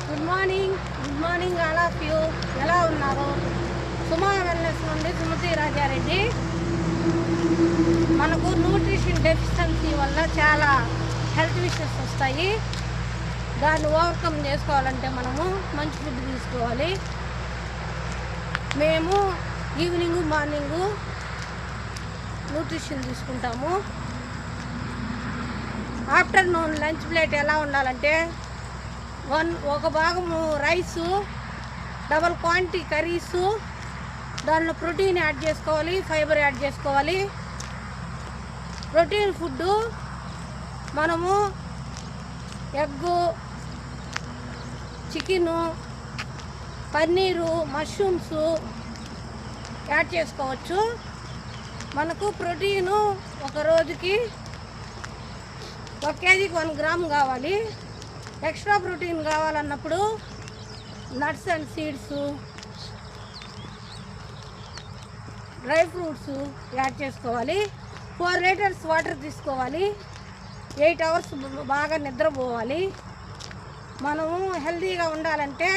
Good morning all of you. ఎలా ఉన్నారు? సుమా wellness నుండి సుమతి రాజారెడ్డి. మనకు న్యూట్రిషన్ డెఫిషియన్సీ వల్ల చాలా హెల్త్ ఇష్యూస్ వస్తాయి. దాన్ని ఓవర్కమ్ చేసుకోవాలంటే మనము మంచి ఫుడ్ తీసుకోవాలి. మేము ఈవినింగ్ మార్నింగు న్యూట్రిషన్ తీసుకుంటాము. ఆఫ్టర్నూన్ లంచ్ ప్లేట్ ఎలా ఉండాలంటే ఒక భాగము రైసు, డబల్ క్వాంటిటీ కర్రీసు, దానిలో ప్రోటీన్ యాడ్ చేసుకోవాలి, ఫైబర్ యాడ్ చేసుకోవాలి. ప్రోటీన్ ఫుడ్డు మనము egg, chicken, paneer, mushrooms add చేసుకోవచ్చు. మనకు ప్రోటీను ఒక రోజుకి 1 కేజీకి 1 గ్రామ్ కావాలి. ఎక్స్ట్రా ప్రోటీన్ కావాలన్నప్పుడు nuts and seeds, dry fruits add చేసుకోవాలి. 4 లీటర్స్ వాటర్ తీసుకోవాలి. 8 అవర్స్ బాగా నిద్రపోవాలి. మనము హెల్తీగా ఉండాలంటే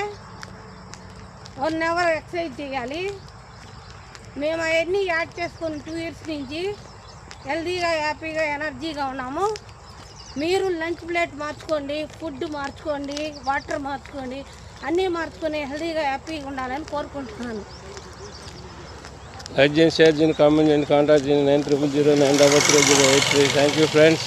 1 అవర్ ఎక్సర్సైజ్ చేయాలి. మేము అవన్నీ యాడ్ చేసుకుని 2 ఇయర్స్ నుంచి హెల్తీగా, హ్యాపీగా, ఎనర్జీగా ఉన్నాము. మీరు లంచ్ ప్లేట్ మార్చుకోండి, ఫుడ్ మార్చుకోండి, వాటర్ మార్చుకోండి, అన్నీ మార్చుకొని హెల్తీగా, హ్యాపీగా ఉండాలని కోరుకుంటున్నాను. లైక్ చేయండి, షేర్ చేయండి, కామెంట్ చేయండి, కాంటాక్ట్ చేయండి 93093308. Thank you friends.